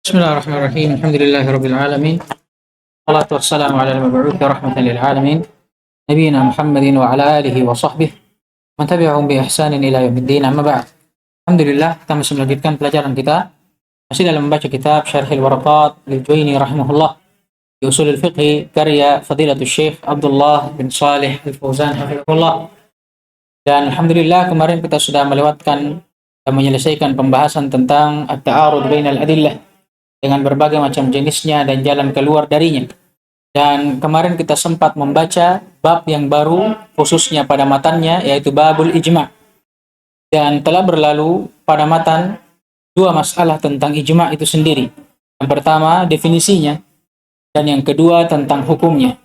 Bismillahirrahmanirrahim. Alhamdulillahirabbil alamin. Wassalatu wassalamu ala al-mab'uts rahmatan lil alamin. Nabiyyina Muhammadin wa ala alihi wa sahbihi man tabi'ahum bi ihsanin ila yaumiddin. Amma ba'd. Alhamdulillah, kita masih melanjutkan pelajaran kita. Masih dalam membaca kitab Syarhil Waraqat lil Juwaini rahimahullah di Ushul al-Fiqh karya Fadilatul Syekh Abdullah bin Shalih Al-Fauzan hafizahullah. Dan alhamdulillah kemarin kita sudah melewatkan dan menyelesaikan pembahasan tentang at-ta'arud bainal adillah dengan berbagai macam jenisnya dan jalan keluar darinya. Dan kemarin kita sempat membaca bab yang baru khususnya pada matannya, yaitu babul ijma'. Dan telah berlalu pada matan dua masalah tentang ijma' itu sendiri. Yang pertama definisinya, dan yang kedua tentang hukumnya.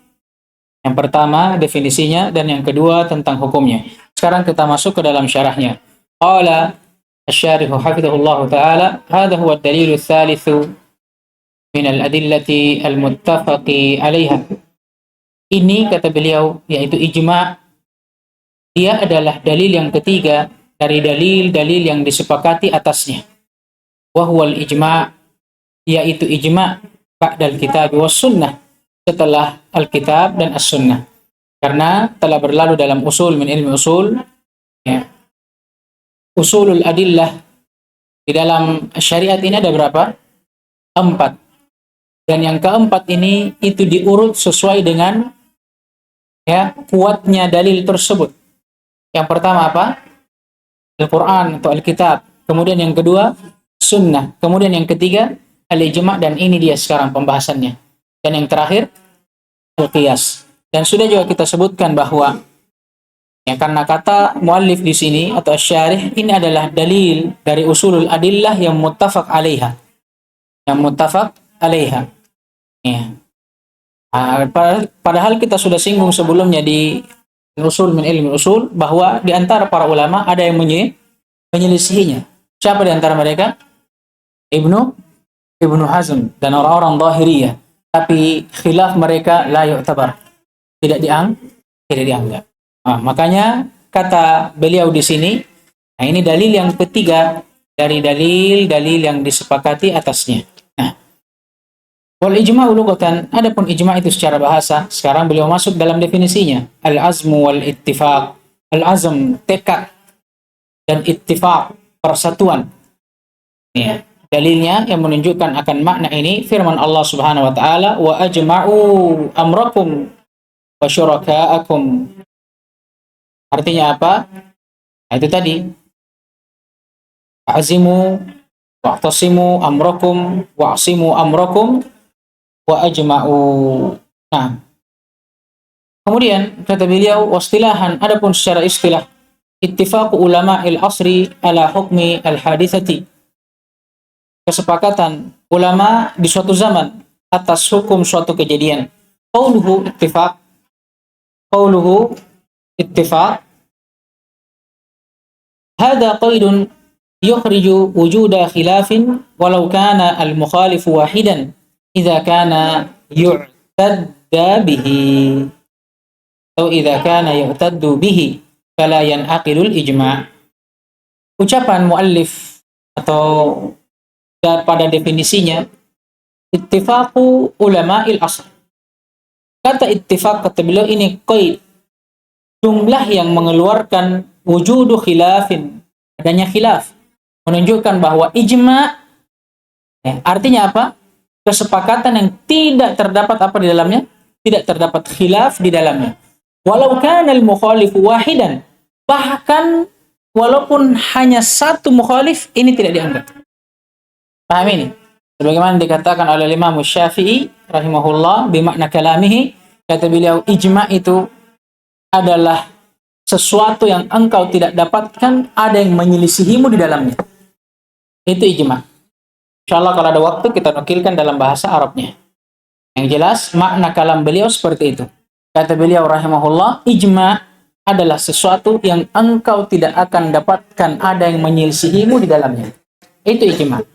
Yang pertama definisinya, dan yang kedua tentang hukumnya. Sekarang kita masuk ke dalam syarahnya. Qala asy-syarih hafizahullah ta'ala, hadha huwa ad-dalil ats-tsalits min al-adillati al-muttafaqi 'alaiha. Ini kata beliau yaitu ijma', dia adalah dalil yang ketiga dari dalil-dalil yang disepakati atasnya. Wa huwal ijma', yaitu ijma' ba'dal kitab was sunnah, setelah Alkitab dan As-Sunnah. Karena telah berlalu dalam usul min ilmi usul, ya, usulul adillah di dalam syariat ini ada berapa? 4. Dan yang keempat ini itu diurut sesuai dengan kuatnya dalil tersebut. Yang pertama apa? Al-Quran atau Alkitab. Kemudian yang kedua Sunnah. Kemudian yang ketiga Al-Ijma', dan ini dia sekarang pembahasannya. Dan yang terakhir Al-Qiyas. Dan sudah juga kita sebutkan bahwa karena kata muallif di sini atau syarih ini adalah dalil dari usulul adillah yang muttafaq 'alaiha. Yang muttafaq 'alaiha. Ya. Padahal kita sudah singgung sebelumnya di usul min ilmi usul bahwa di antara para ulama ada yang menyelisihinya. Siapa di antara mereka? Ibnu Hazm dan orang-orang Zahiriyah. Tapi khilaf mereka la yu'tabar. Tidak dianggap. Makanya kata beliau di sini, ini dalil yang ketiga dari dalil-dalil yang disepakati atasnya. Wal ijma'u lughatan, adapun ijma' itu secara bahasa, sekarang beliau masuk dalam definisinya. Al-azmu wal ittifaq. Al-azm tekad, dan ittifaq persatuan. Ya, dalilnya yang menunjukkan akan makna ini firman Allah Subhanahu wa taala, wa ajma'u amrakum wa syuraka'akum. Artinya apa? Itu tadi. Azimu wa'tasimu amrakum wa'simu amrakum wa ajma'u. Nah, kemudian kata beliau wastilahan, adapun secara istilah ittifaqu ulama'il asri ala hukmi al-hadithati, kesepakatan ulama di suatu zaman atas hukum suatu kejadian. Qauluhu ittifaq hadha qaidun yukhriju wujuda khilafin walau kana al-mukhalifu wahidan idza kana yu'tadda bihi atau idza kana yu'taddu bihi fala yanaqilul ijma'. Ucapan muallif atau pada definisinya ittifaqu ulama'il asr. Kata ittifaq kata beliau ini qaid, jumlah yang mengeluarkan wujudu khilafin, adanya khilaf, menunjukkan bahwa ijma' artinya apa? Kesepakatan yang tidak terdapat apa di dalamnya? Tidak terdapat khilaf di dalamnya. Walau kana al-mukhalifu wahidan, bahkan walaupun hanya satu mukhalif, ini tidak dianggap. Paham ini? Sebagaimana dikatakan oleh Imam Syafi'i rahimahullah bimakna kalamihi, kata beliau ijma' itu adalah sesuatu yang engkau tidak dapatkan ada yang menyelisihimu di dalamnya. Itu ijma'. Insyaallah kalau ada waktu kita nukilkan dalam bahasa Arabnya. Yang jelas makna kalam beliau seperti itu. Kata beliau rahimahullah, ijma' adalah sesuatu yang engkau tidak akan dapatkan ada yang menyelisihimu di dalamnya. Itu ijma'.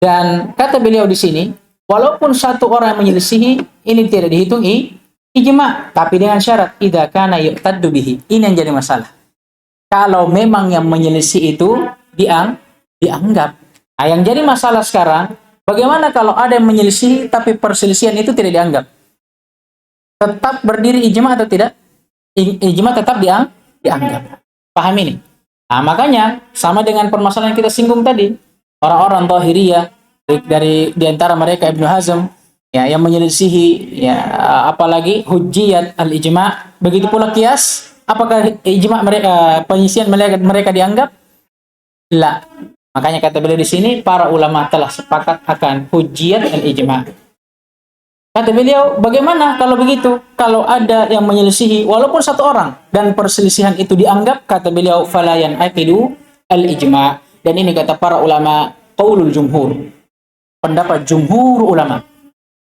Dan kata beliau di sini, walaupun satu orang yang menyelisihi, ini tidak dihitung ijma', tapi dengan syarat idza kana yu'taddu bihi. Ini yang jadi masalah. Kalau memang yang menyelisih itu dianggap. Nah, yang jadi masalah sekarang, Bagaimana kalau ada yang menyelisih tapi perselisihan itu tidak dianggap? Tetap berdiri ijma atau tidak? Ijma tetap dianggap. Paham ini? Nah, makanya sama dengan permasalahan yang kita singgung tadi. Orang-orang Dhahiriyah dari di antara mereka Ibnu Hazm ya yang menyelisihi ya apalagi hujjiyat al-ijma, begitu pula qiyas, apakah ijma mereka penyisihan mereka dianggap? La. Makanya kata beliau di sini para ulama telah sepakat akan hujjiyat al-ijma. Kata beliau, bagaimana kalau begitu? Kalau ada yang menyelisihi walaupun satu orang dan perselisihan itu dianggap, kata beliau, falayan aqidu al-ijma. Dan ini kata para ulama qaulul jumhur. Pendapat jumhur ulama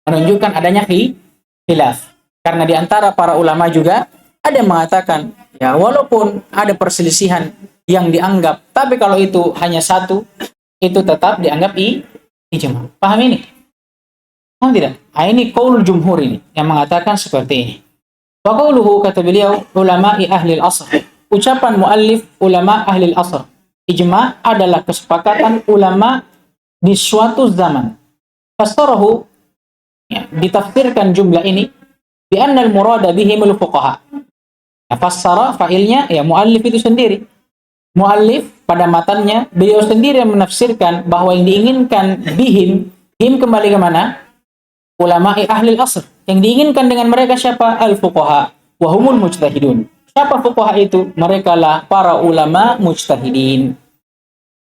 menunjukkan adanya khilaf. Karena di antara para ulama juga ada yang mengatakan, ya walaupun ada perselisihan yang dianggap, tapi kalau itu hanya satu, itu tetap dianggap ijma. Paham ini? Paham tidak? Ini qaulul jumhur ini yang mengatakan seperti ini. Wa qauluhu, kata beliau, ulama'i ahli al-asr. Ucapan muallif ulama ahli al-asr. Ijma adalah kesepakatan ulama di suatu zaman. Fassarahu, ya, ditafsirkan jumlah ini bi anna al-murada bihimul fuqaha. Fassara fa'ilnya ya muallif itu sendiri. Muallif pada matannya beliau sendiri yang menafsirkan bahwa yang diinginkan bihim, him kembali ke mana? Ulama'i ahli al-asr. Yang diinginkan dengan mereka siapa? Al-fuqaha wa humul mujtahidun. Siapa fuqaha itu? Mereka lah para ulama mujtahidin.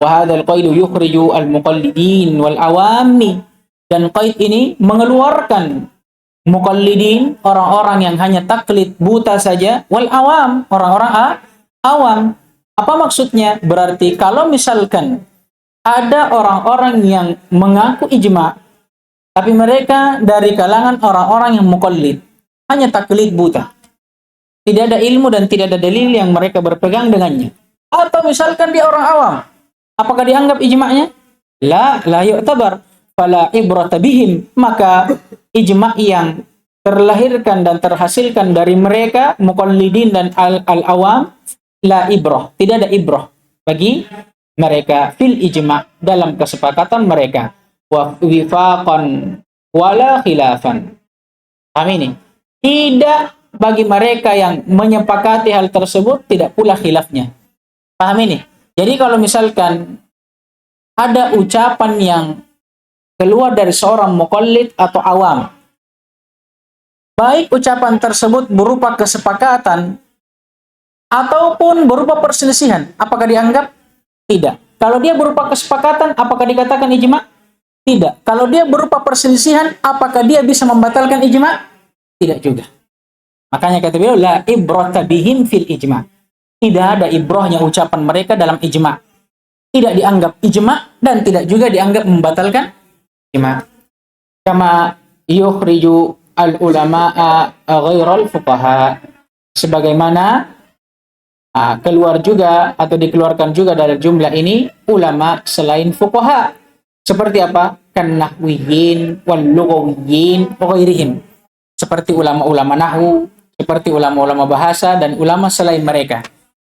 Wa hadzal qaidu yukhriju al-muqallidin wal awami. Dan qaid ini mengeluarkan muqallidin, orang-orang yang hanya taklid buta saja, wal awam, orang-orang awam. Apa maksudnya? Berarti kalau misalkan ada orang-orang yang mengaku ijma, tapi mereka dari kalangan orang-orang yang muqallid, hanya taklid buta. Tidak ada ilmu dan tidak ada dalil yang mereka berpegang dengannya. Atau misalkan dia orang awam, apakah dianggap ijma'nya? La yu'tabar. Fala ibrata bihim. Maka ijma' yang terlahirkan dan terhasilkan dari mereka, muqallidin dan al-awam, la ibrah. Tidak ada ibrah bagi mereka fil ijma' dalam kesepakatan mereka. Wa wifaqan wala khilafan. Paham ini? Tidak bagi mereka yang menyepakati hal tersebut, tidak pula khilafnya. Paham ini? Jadi kalau misalkan ada ucapan yang keluar dari seorang muqallid atau awam, baik ucapan tersebut berupa kesepakatan ataupun berupa perselisihan, apakah dianggap? Tidak. Kalau dia berupa kesepakatan, apakah dikatakan ijma'? Tidak. Kalau dia berupa perselisihan, apakah dia bisa membatalkan ijma'? Tidak juga. Makanya kata beliau, la ibrata bihim fil ijma'. Tidak ada ibrahnya ucapan mereka dalam ijma'. Tidak dianggap ijma' dan tidak juga dianggap membatalkan ijma'. Kama yukhriju al-ulama'a ghairal fuqaha. Sebagaimana keluar juga atau dikeluarkan juga dari jumlah ini ulama selain fuqaha. Seperti apa? Kan nahwiyin wal lughawiyyin wa ghairihim. Seperti ulama-ulama nahwu, seperti ulama-ulama bahasa dan ulama selain mereka.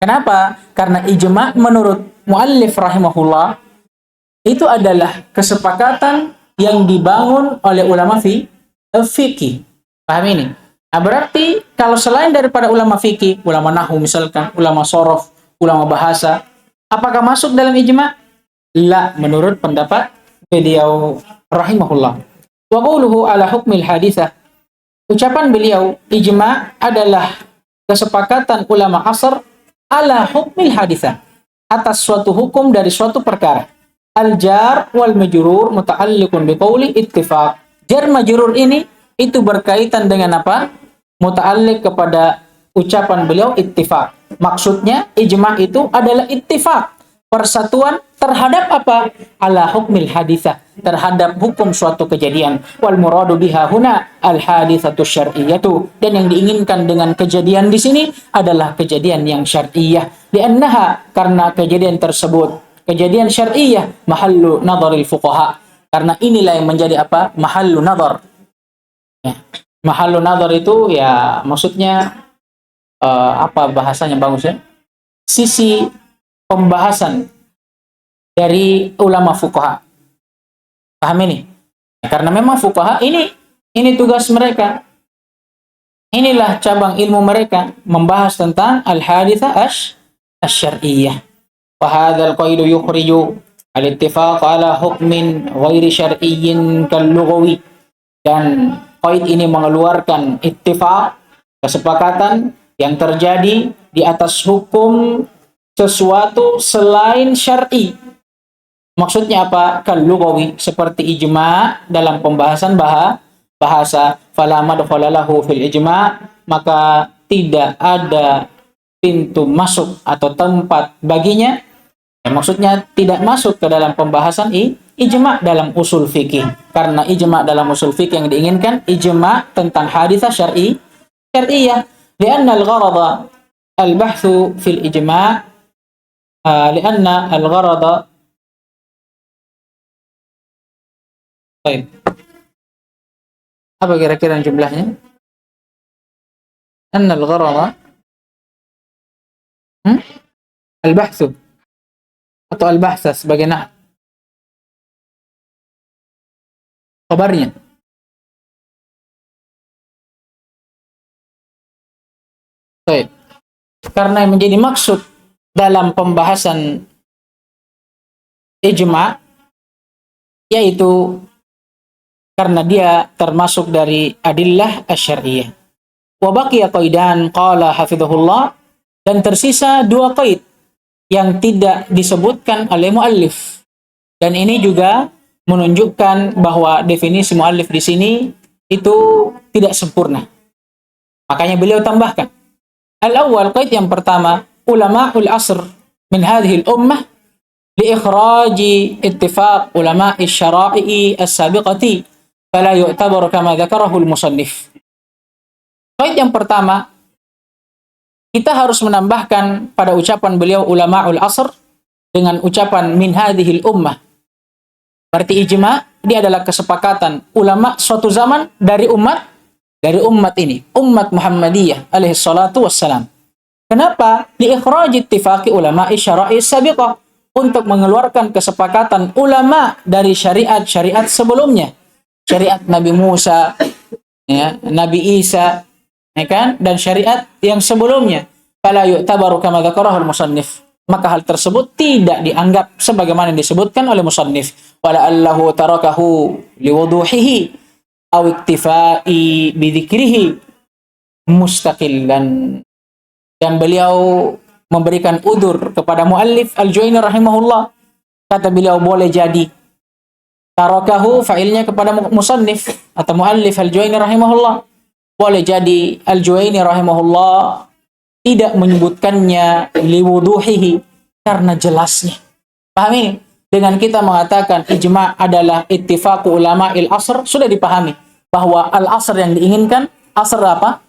Kenapa? Karena ijma' menurut muallif rahimahullah itu adalah kesepakatan yang dibangun oleh ulama fikih. Paham ini? Nah, berarti kalau selain daripada ulama fikih, ulama nahwu misalkan, ulama sorof, ulama bahasa, apakah masuk dalam ijma'? La, menurut pendapat beliau rahimahullah. Wa qawluhu ala hukmil haditsah. Ucapan beliau, ijma' adalah kesepakatan ulama asr ala hukmil haditsah, atas suatu hukum dari suatu perkara. Al-jar wal majrur muta'alliqun biqauli ittifaq. Jar majrur ini itu berkaitan dengan apa? Muta'alliq kepada ucapan beliau ittifaq. Maksudnya ijma' itu adalah ittifaq, persatuan terhadap apa? Ala hukmil haditsah, terhadap hukum suatu kejadian. Wal muradu biha huna al haditsatu syar'iyyatu. Dan yang diinginkan dengan kejadian di sini adalah kejadian yang syar'iyyah. Li'annaha, karena kejadian tersebut kejadian syar'iyyah, mahallu nadharil fuqaha. Karena inilah yang menjadi apa? Mahallu nadhar. Ya. Mahallu nadhar itu ya maksudnya apa bahasanya bagusnya? Sisi pembahasan dari ulama fuqaha. Paham ini? Karena memang fuqaha ini tugas mereka. Inilah cabang ilmu mereka membahas tentang al-haditsah asy-syar'iyyah. Wa hadzal qaidu yukhriju al-ittifaq ala hukmin ghairi syar'iyyin kal-lughawi. Dan qaid ini mengeluarkan ittifaq, kesepakatan yang terjadi di atas hukum sesuatu selain syar'i. Maksudnya apa? Kal-lughawi, seperti ijma' dalam pembahasan bahasa. Fala madkhala lahu fil ijma', maka tidak ada pintu masuk atau tempat baginya. Maksudnya tidak masuk ke dalam pembahasan ijma' dalam usul fikih. Karena ijma' dalam usul fikih yang diinginkan ijma' tentang haditsah syar'iyyah. Lianna al-gharada al-bahthu fil ijma' lianna al-gharada baik. Apa kira-kira jumlahnya? Anna al-gharada al-bahthu atau al-bahtha sebagai kabarnya. Baik. Karena yang menjadi maksud dalam pembahasan ijma' yaitu karena dia termasuk dari adillah asy-syar'iyyah. Wa baqiya qaidan qala hafizahullah, dan tersisa dua qaid yang tidak disebutkan oleh muallif. Dan ini juga menunjukkan bahwa definisi muallif di sini itu tidak sempurna. Makanya beliau tambahkan. Al-awwal, qaid yang pertama, ulama'ul asr min hadhihi al-ummah li ikhraji ittifaq ulama'i syara'i as-sabiqati fala yu'tabar kama dzakarahu al-musannif. Qaid yang pertama, kita harus menambahkan pada ucapan beliau ulama'ul asr dengan ucapan min hadhil ummah. Berarti ijma' dia adalah kesepakatan ulama suatu zaman dari umat ini, umat Muhammadiyah alaihi salatu wassalam. Kenapa? Li ikhraj ittifaqi ulama'i syara'i sabiqah, untuk mengeluarkan kesepakatan ulama dari syariat-syariat sebelumnya. Syariat Nabi Musa, ya, Nabi Isa, ya kan? Dan syariat yang sebelumnya. Fala yu'tabaru kama dzakarahu al-musannif. Maka hal tersebut tidak dianggap sebagaimana disebutkan oleh musannif. Wala allahu tarakahu liwuduhihi aw iktifai bidzikrihi mustaqillan. Dan beliau memberikan udzur kepada muallif Al-Juwaini rahimahullah. Kata beliau boleh jadi tarakahu fa'ilnya kepada musannif atau muallif Al-Juwaini rahimahullah. Boleh jadi Al-Juwaini rahimahullah tidak menyebutkannya liwuduhihi karena jelasnya. Paham ini? Dengan kita mengatakan ijma' adalah ittifaqu ulama'il asr, sudah dipahami bahwa al-asr yang diinginkan asr apa?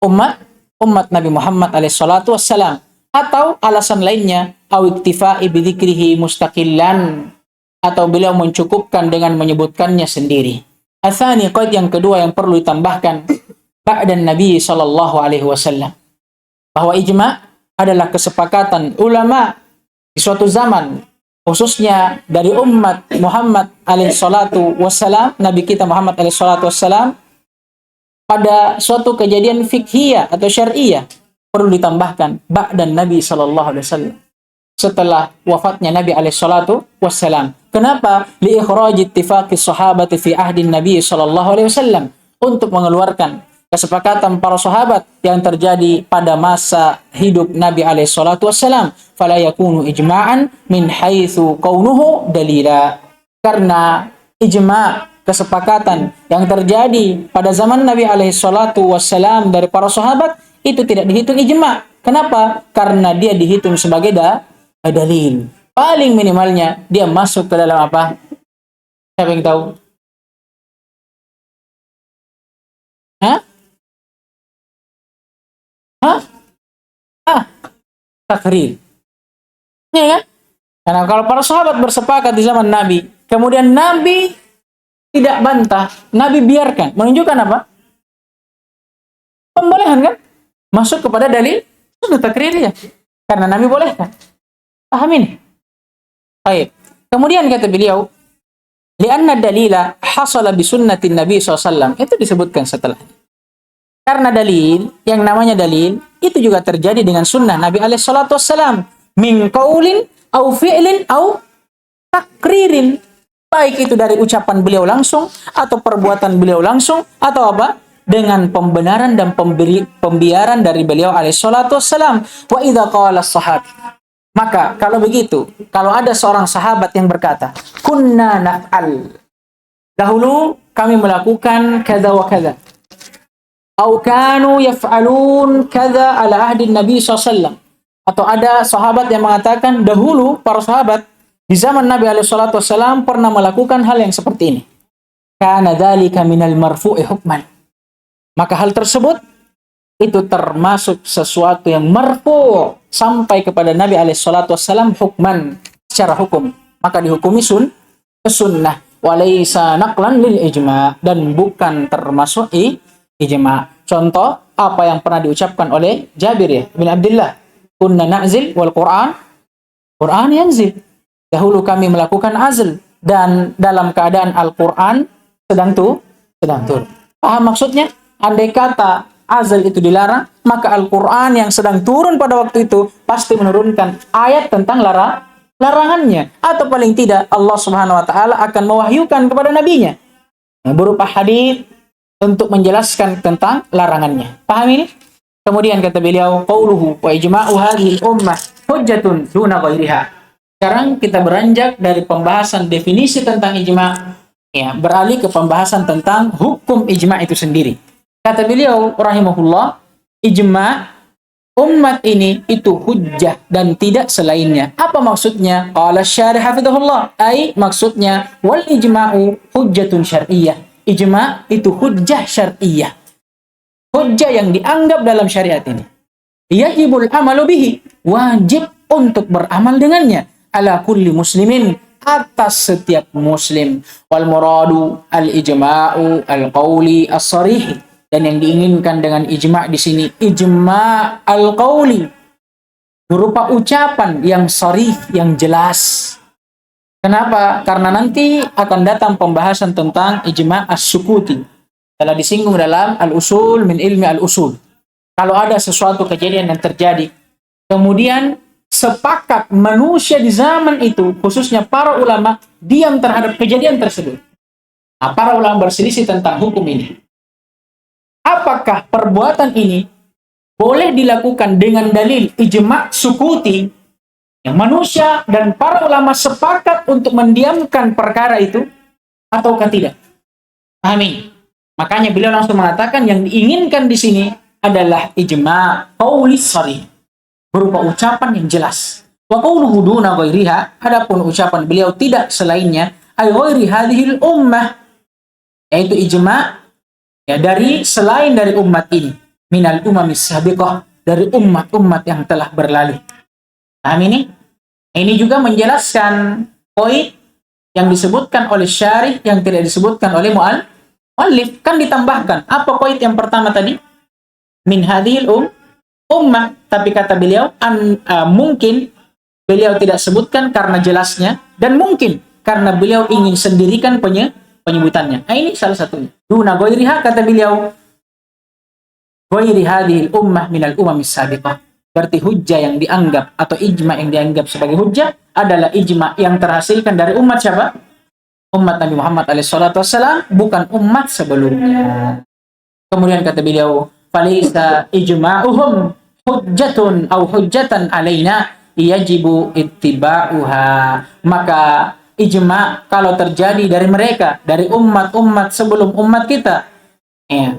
Umat Nabi Muhammad alaihi salatu wassalam. Atau alasan lainnya au iktifa'i bidzikrihi mustaqillan, atau beliau mencukupkan dengan menyebutkannya sendiri. Atsani, qaid yang kedua yang perlu ditambahkan ba'dan Nabi sallallahu alaihi wasallam, bahwa ijma' adalah kesepakatan ulama di suatu zaman, khususnya dari umat Muhammad alaihi salatu wassalam, Nabi kita Muhammad alaihi salatu wassalam, pada suatu kejadian fikhiyah atau syar'iyah. Perlu ditambahkan ba'dan Nabi sallallahu alaihi wasallam, setelah wafatnya Nabi alaihi salatu wassalam. Kenapa? Li ikhraj ittifaqi sahabati fi ahdin Nabi sallallahu alaihi wasallam, untuk mengeluarkan kesepakatan para sahabat yang terjadi pada masa hidup Nabi alaihi salatu wassalam. Fala yakunu ijma'an min haitsu kaunuhu dalila. Karena ijma', kesepakatan yang terjadi pada zaman Nabi alaihi salatu wassalam dari para sahabat itu tidak dihitung ijma'. Kenapa? Karena dia dihitung sebagai dalil. Paling minimalnya dia masuk ke dalam apa? Siapa yang tahu? Hah? Takrir. Ya kan? Karena kalau para sahabat bersepakat di zaman Nabi, kemudian Nabi tidak bantah, Nabi biarkan, menunjukkan apa? Pembolehan kan? Masuk kepada dalil, sudah takrir ya. Karena Nabi bolehkan. Paham ini? Baik. Kemudian kata beliau, Lianna dalila hasala bi sunnatin Nabi SAW. Itu disebutkan setelah. Karena dalil, yang namanya dalil, itu juga terjadi dengan sunnah Nabi SAW. Min qaulin, au fi'lin, au takririn. Baik itu dari ucapan beliau langsung, atau perbuatan beliau langsung, atau apa? Dengan pembenaran dan pembiaran dari beliau alaihissalam. Wa idza qala sahabi. Maka kalau begitu, kalau ada seorang sahabat yang berkata, kunna naf'al. Dahulu kami melakukan kada wa kada. Au kanu yaf'alun kada ala ahdi Nabi SAW. Atau ada sahabat yang mengatakan, dahulu para sahabat di zaman Nabi SAW pernah melakukan hal yang seperti ini. Kana dzalika minal marfu'i hukman. Maka hal tersebut itu termasuk sesuatu yang marfu' sampai kepada Nabi SAW hukman, secara hukum. Maka dihukumi sunnah. Walaysa naqlan lil ijma', dan bukan termasuk ijma'. Contoh apa yang pernah diucapkan oleh Jabir bin Abdullah. Kunna na'zil wal Qur'an yanzil. Dahulu kami melakukan azl, dan dalam keadaan Al-Quran sedang turun. Paham maksudnya? Andai kata azal itu dilarang, maka Al-Quran yang sedang turun pada waktu itu pasti menurunkan ayat tentang larangannya. Atau paling tidak Allah Subhanahu wa ta'ala akan mewahyukan kepada nabinya berupa hadits untuk menjelaskan tentang larangannya. Paham ini? Kemudian kata beliau, qauluhu wa ijma'u hadhihi ummah hujjatun duna ghairiha. Sekarang kita beranjak dari pembahasan definisi tentang ijma', beralih ke pembahasan tentang hukum ijma' itu sendiri. Kata beliau rahimahullah, ijma' umat ini itu hujjah dan tidak selainnya. Apa maksudnya? Qala syarih hafizahullah, ai maksudnya wal ijma'u hujjatun syar'iyyah. Ijma' itu hujjah syar'iyyah. Hujjah yang dianggap dalam syariat ini. Yajibul amalu bihi, wajib untuk beramal dengannya. Ala kulli muslimin, atas setiap muslim. Wal muradu al-ijma'u al-qawli as-sarih. Dan yang diinginkan dengan ijma' di sini, ijma' al-qawli, berupa ucapan yang sharih, yang jelas. Kenapa? Karena nanti akan datang pembahasan tentang ijma' as-sukuti. Telah disinggung dalam al-usul min ilmi al-usul. Kalau ada sesuatu kejadian yang terjadi, kemudian sepakat manusia di zaman itu, khususnya para ulama, diam terhadap kejadian tersebut. Nah, para ulama berselisih tentang hukum ini. Apakah perbuatan ini boleh dilakukan dengan dalil ijma' sukuti, yang manusia dan para ulama sepakat untuk mendiamkan perkara itu, ataukah tidak? Amin. Makanya beliau langsung mengatakan yang diinginkan di sini adalah ijma' qauli sharih, berupa ucapan yang jelas. Wa qauluhu duna ghairiha, adapun ucapan beliau tidak selainnya, ay ghairi hadhil ummah, yaitu ijma' dari selain dari umat ini, minal umamis sabiqah, dari umat-umat yang telah berlalu. Paham ini? Ini juga menjelaskan poin yang disebutkan oleh syarih yang tidak disebutkan oleh mu'allif. Kan ditambahkan. Apa poin yang pertama tadi? Min hadhil ummah. Tapi kata beliau, mungkin beliau tidak sebutkan karena jelasnya, dan mungkin karena beliau ingin sendirikan penyebutannya. Nah, ini salah satunya. Duna ghairiha, kata beliau, ghairi hadhil ummah minal umamis sabiqah. Berarti hujjah yang dianggap atau ijma' yang dianggap sebagai hujjah adalah ijma' yang terhasilkan dari umat siapa? Umat Nabi Muhammad SAW, bukan umat sebelumnya. Kemudian kata beliau, falaysa ijma'uhum hujjatun aw hujjatan alaina yajibu ittiba'uha. Maka ijma' kalau terjadi dari mereka, dari umat-umat sebelum umat kita,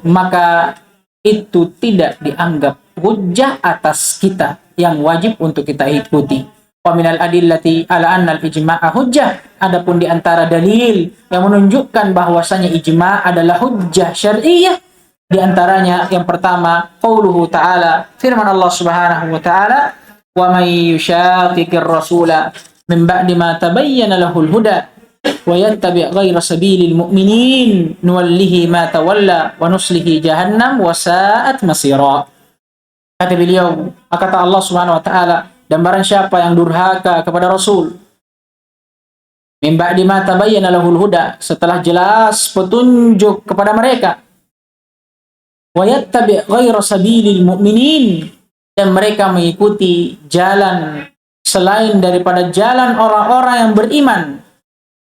maka itu tidak dianggap hujjah atas kita, yang wajib untuk kita ikuti. Wa minal adillati ala anna al-ijma'a hujjah. Adapun di antara dalil yang menunjukkan bahwasanya ijma' adalah hujjah syar'iyyah, di antaranya yang pertama, qauluhu ta'ala, firman Allah Subhanahu wa ta'ala, wa may yushaqiqir rasula min ba'di ma tabayyana lahul huda wa yattabi' ghayra sabilil mu'minin nuwallihi ma tawalla wa nuslihi jahannam wa sa'at masira. Kata beliau, kata Allah Subhanahu wa ta'ala, dan barang siapa yang durhaka kepada Rasul Min ba'di ma tabayyana lahul huda, setelah jelas petunjuk kepada mereka. Wa yattabi' ghaira sabilil mu'minin, dan mereka mengikuti jalan selain daripada jalan orang-orang yang beriman.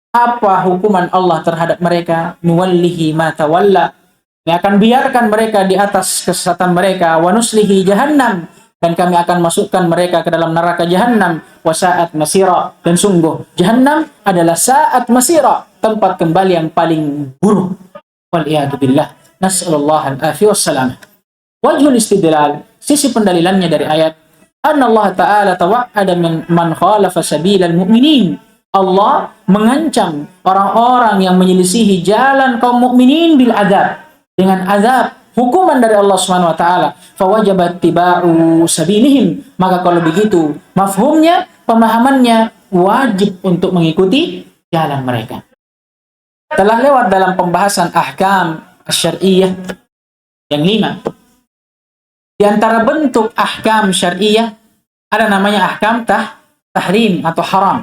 Apa hukuman Allah terhadap mereka? Nuwallihi ma tawalla, kami akan biarkan mereka di atas kesesatan mereka. Wa nuslihi jahannam, dan kami akan masukkan mereka ke dalam neraka jahannam. Wa sa'at masira, dan sungguh jahannam adalah sa'at masira, tempat kembali yang paling buruk. Wal iyadu billah, nas'alullah al-afiyah wassalam. Wajhul istidlal, sisi pendalilannya dari ayat, anna Allah Ta'ala tawa'ada man khalafa sabilal mu'minin. Allah mengancam orang-orang yang menyelisihi jalan kaum mukminin bil azab, dengan azab, hukuman dari Allah Subhanahu wa taala. Fawajabat tiba'u sabilihim, maka kalau begitu mafhumnya, pemahamannya, wajib untuk mengikuti jalan mereka. Telah lewat dalam pembahasan ahkam syar'iyyah yang 5. Di antara bentuk ahkam syar'iyyah ada namanya ahkam tahrim atau haram.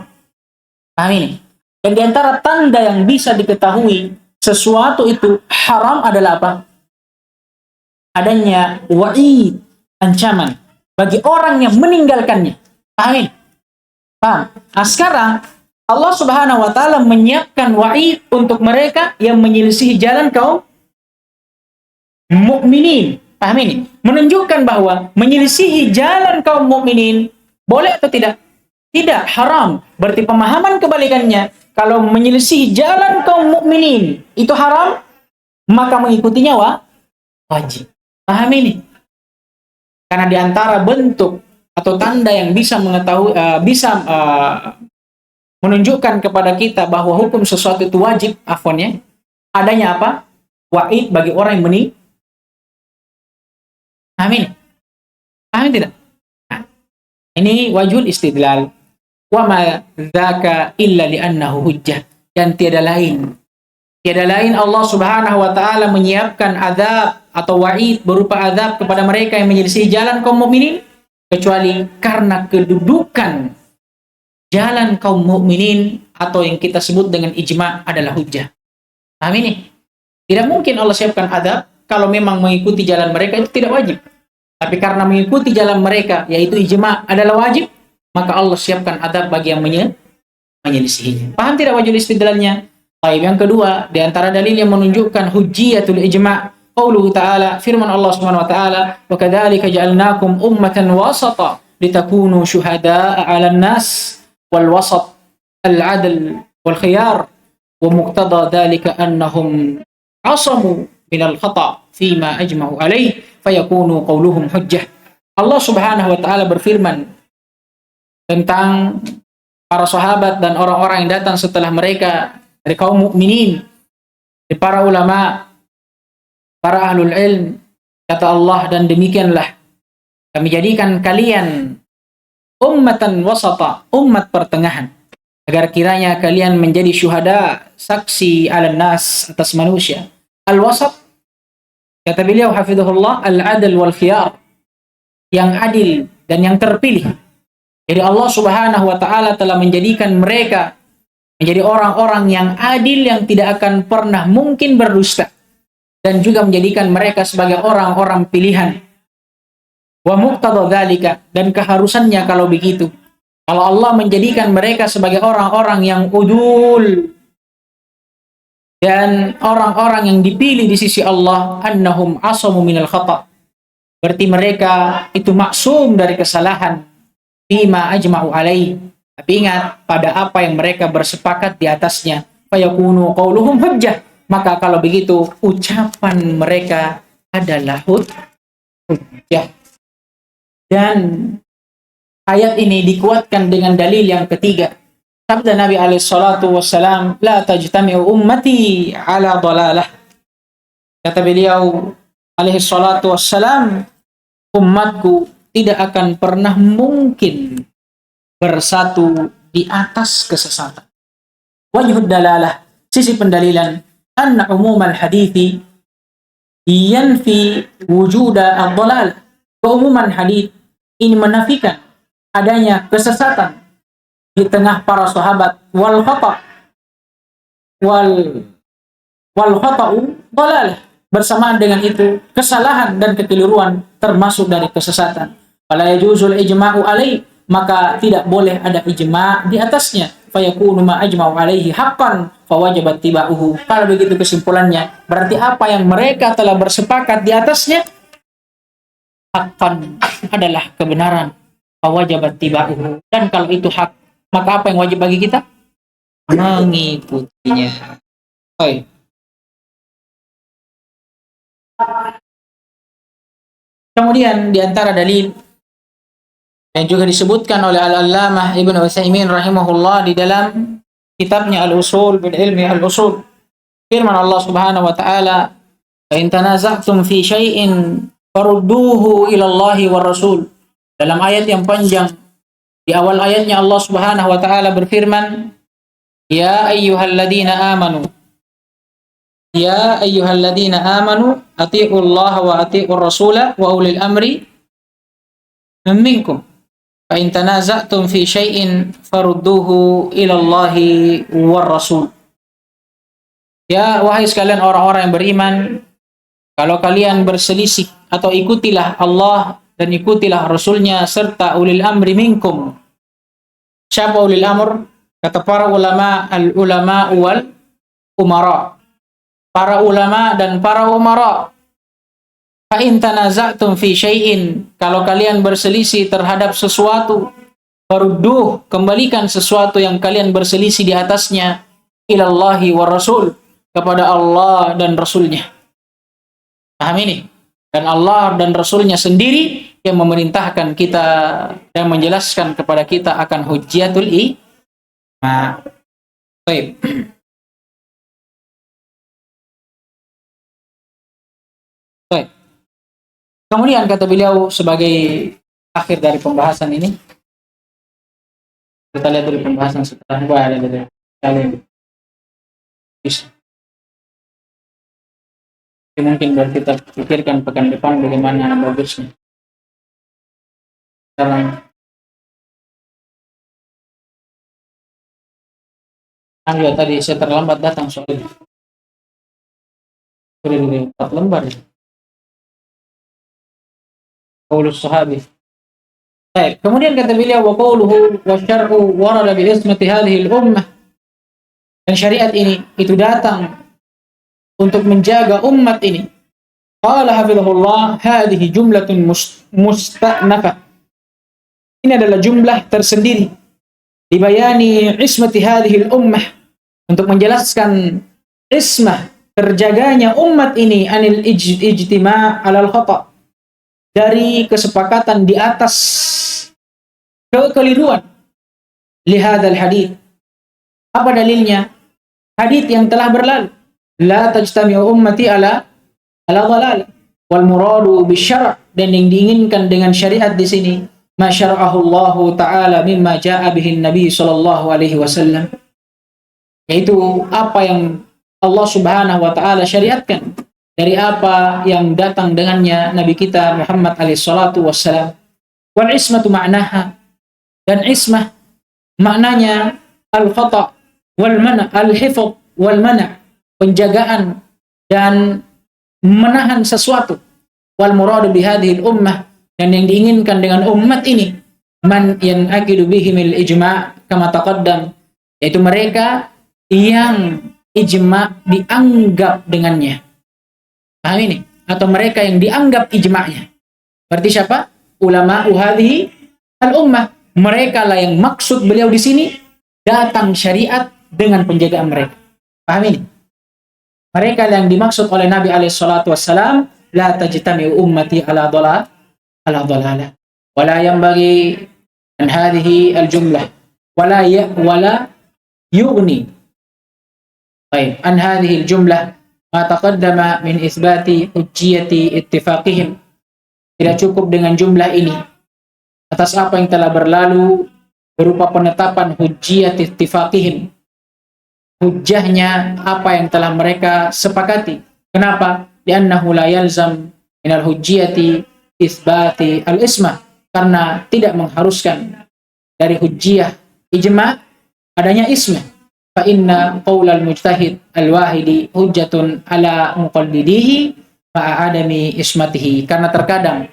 Paham ini? Dan di antara tanda yang bisa diketahui sesuatu itu haram adalah apa? Adanya wa'id, ancaman bagi orang yang meninggalkannya. Paham ini? Paham? Nah, sekarang Allah Subhanahu wa taala menyiapkan wa'id untuk mereka yang menyelisihi jalan kaum mukminin. Paham ini? Menunjukkan bahwa menyelisihi jalan kaum mukminin boleh atau tidak? Tidak, haram. Berarti pemahaman kebalikannya, kalau menyelisihi jalan kaum mukminin itu haram, maka mengikutinya wajib. Paham ini? Karena di antara bentuk atau tanda yang bisa mengetahui, menunjukkan kepada kita bahwa hukum sesuatu itu wajib, adanya apa? Wa'id bagi orang yang meninggal. Paham ini? Paham tidak? Nah, ini wajhul istidlal. Wa ma dzaka illa li'annahu hujjah, dan tiada lain Allah Subhanahu wa taala menyiapkan azab atau wa'id berupa azab kepada mereka yang menyelisih jalan kaum mukminin kecuali karena kedudukan jalan kaum mukminin atau yang kita sebut dengan ijma' adalah hujjah. Paham ini? Tidak mungkin Allah siapkan azab kalau memang mengikuti jalan mereka itu tidak wajib. Tapi karena mengikuti jalan mereka yaitu ijma' adalah wajib, maka Allah siapkan adab bagi yang menyelisihinya. Paham tidak wajib istidlalnya? Baik, yang kedua, di antara dalil yang menunjukkan hujjiyatul ijma', qauluhu ta'ala, firman Allah Subhanahu wa ta'ala, wa kadzalika ja'alnakum ummatan wasata litakunu syuhada'a 'alan nas wal wasat al-'adl wal khiyar wa muqtada dzalika annahum 'asamu minal khata' fima ajma'u 'alaihi fayakunu qauluhum hujjah. Allah Subhanahu wa ta'ala berfirman tentang para sahabat dan orang-orang yang datang setelah mereka dari kaum mukminin, dari para ulama, para ahlul ilm. Kata Allah, dan demikianlah kami jadikan kalian ummatan wasata, umat pertengahan, agar kiranya kalian menjadi syuhada, saksi ala nas, atas manusia. Al-wasat, kata beliau hafizahullah, al-adl wal khiyar, yang adil dan yang terpilih. Jadi Allah Subhanahu wa ta'ala telah menjadikan mereka menjadi orang-orang yang adil, yang tidak akan pernah mungkin berdusta, dan juga menjadikan mereka sebagai orang-orang pilihan. Wa muqtada dzalika, dan keharusannya kalau begitu, kalau Allah menjadikan mereka sebagai orang-orang yang udul dan orang-orang yang dipilih di sisi Allah, annahum asamu minal khata', berarti mereka itu maksum dari kesalahan. Bima ajma'u alaih, tapi ingat pada apa yang mereka bersepakat di atasnya. Fayakunu qauluhum hujjah, maka kalau begitu ucapan mereka adalah hujjah. Dan ayat ini dikuatkan dengan dalil yang ketiga. Sabda Nabi alaihi salatu wassalam, la tajtami'u ummati ala dalalah. Kata beliau alaihi salatu wassalam, umatku tidak akan pernah mungkin bersatu di atas kesesatan. Wajhud dalalah, sisi pendalilan, anna umumal hadithi yanfi wujuda ad-dhalal. Keumuman hadits ini menafikan adanya kesesatan di tengah para sahabat, wal khata', wal khata'u dhalalah. Bersamaan dengan itu, kesalahan dan kekeliruan termasuk dari kesesatan. Fala yajuzul ijma'u alaih, maka tidak boleh ada ijma' di atasnya. Fayakunu ma ajma'u alaihi haqqan fawajabat tiba'uhu. Kalau begitu kesimpulannya, berarti apa yang mereka telah bersepakat di atasnya haqqan adalah kebenaran. Fawajabat tiba'uhu. Dan kalau itu hak, maka apa yang wajib bagi kita? Mengikutinya. Baik. Kemudian di antara dalil yang juga disebutkan oleh Al-Allamah Ibnu Utsaimin rahimahullah di dalam kitabnya Al-Usul bil Ilmi Al-Usul, firman Allah Subhanahu wa taala, "Fa in tanaza'tum fi syai'in farudduhu ila Allahi war Rasul." Dalam ayat yang panjang, di awal ayatnya Allah Subhanahu wa taala berfirman, "Ya ayyuhalladzina amanu Ya ayyuhalladzina amanu atiiullaha wa atiiur rasula wa ulil amri minkum. Fa in tanaza'tum fi syai'in farudduhu ila Allahi war rasul." Ya wahai sekalian orang-orang yang beriman, kalau kalian berselisih atau ikutilah Allah dan ikutilah Rasulnya serta ulil amri minkum. Siapa ulil amr? Kata para ulama, al-ulama wal umara. Para ulama dan para umara. Fa in tanaza'tum fi syai'in, kalau kalian berselisih terhadap sesuatu, farudduh, kembalikan sesuatu yang kalian berselisih di atasnya ilallahi war rasul, kepada Allah dan Rasulnya. Paham ini? Dan Allah dan Rasulnya sendiri yang memerintahkan kita dan menjelaskan kepada kita akan hujjatul iman. Baik. Baik. Kemudian kata beliau sebagai akhir dari pembahasan ini, kita lihat dulu pembahasan setelah ada dari kalian. Mungkin baru kita pikirkan pekan depan bagaimana bagusnya. Sekarang tadi saya terlambat datang soalnya. Sudah di 4 lembar. Qaulus sahabi. Baik, kemudian kata beliau wa qauluhu wa syar'u warada bi ismati hadhihi al-ummah. Dan syariat ini itu datang untuk menjaga umat ini. Qala hafizahullah, hadhihi jumlatun musta'nafah. Ini adalah jumlah tersendiri dibayani ismati hadhihi al-ummah, untuk menjelaskan ismah, terjaganya umat ini anil ijtima' alal khata', dari kesepakatan di atas kekeliruan. Lihadzal hadits. Apa dalilnya? Hadits yang telah berlalu. La tajtami'u ummati ala dhalal wal muradu bisyara', dan yang diinginkan dengan syariat di sini ma syara'ahu Allah taala mimma jaa'a bihi Nabi sallallahu alaihi wasallam, yaitu apa yang Allah Subhanahu wa taala syariatkan dari apa yang datang dengannya Nabi kita Muhammad alaihi salatu wassalam. Wal ismatu ma'naha, dan ismah maknanya al-khata' wal mana', al-hifdz wal mana', penjagaan dan menahan sesuatu. Wal muradu bihadhil ummah, dan yang diinginkan dengan umat ini man yanaqidu bihimil ijma' kama taqaddam, yaitu mereka yang ijma' dianggap dengannya. Paham ini? Atau mereka yang dianggap ijma'nya. Berarti siapa? Ulama hadhihi al-ummah. Mereka lah yang maksud beliau di sini, datang syariat dengan penjagaan mereka. Paham ini? Mereka yang dimaksud oleh Nabi alaihi salatu wassalam, la tajtami'u ummati ala dhalalah. Wala yanbaghi an hadhihi al-jumlah wala yughni. Baik, an hadhihi al-jumlah ma taqaddama min isbati hujjiyati ittifaqihim. Tidak cukup dengan jumlah ini atas apa yang telah berlalu berupa penetapan hujjiyati ittifaqihim, hujjahnya apa yang telah mereka sepakati. Kenapa? Li'annahu la yalzam min al-hujjiyati isbati al-ismah, karena tidak mengharuskan dari hujjiyah ijma' adanya ismah. fa inna qaulal mujtahid al-wahidi hujjatun ala muqallidihi ma'a adami ismatihi. Karena terkadang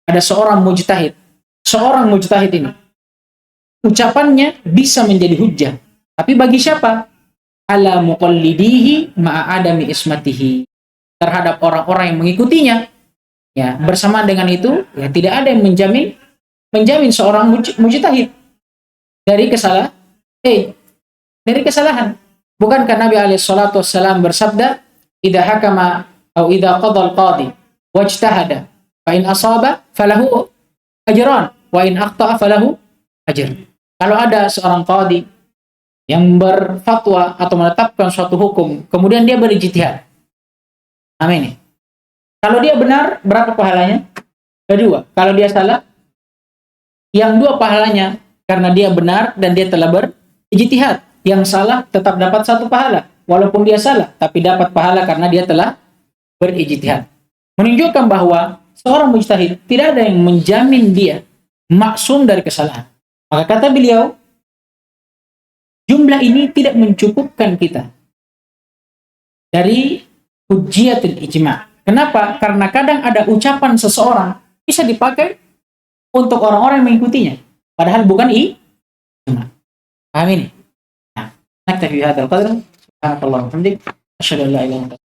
ada seorang mujtahid ini ucapannya bisa menjadi hujjah, tapi bagi siapa? Ala muqallidihi ma'a adami ismatihi, terhadap orang-orang yang mengikutinya. Ya, bersamaan dengan itu, ya tidak ada yang menjamin seorang mujtahid dari kesalahan. Bukankah Nabi alaihi salatu wassalam bersabda, "Idza hakama atau idza qada al-qadi wajtahada, fa in asaba falahu ajran, wa in akhta'a falahu ajr." Kalau ada seorang qadi yang berfatwa atau menetapkan suatu hukum, kemudian dia berijtihad. Amin. Kalau dia benar, berapa pahalanya? Kedua. Kalau dia salah, yang dua pahalanya karena dia benar dan dia telah berijtihad. Yang salah tetap dapat satu pahala, walaupun dia salah, tapi dapat pahala karena dia telah berijtihad. Menunjukkan bahwa seorang mujtahid tidak ada yang menjamin dia maksum dari kesalahan. Maka kata beliau, jumlah ini tidak mencukupkan kita dari hujjatul ijma'. Kenapa? Karena kadang ada ucapan seseorang bisa dipakai untuk orang-orang yang mengikutinya, padahal bukan ijma'. Paham ini? Nah, naktafi bihadzal qadr. Subhanallahi wa bihamdihi, asyhadu an la ilaha illa anta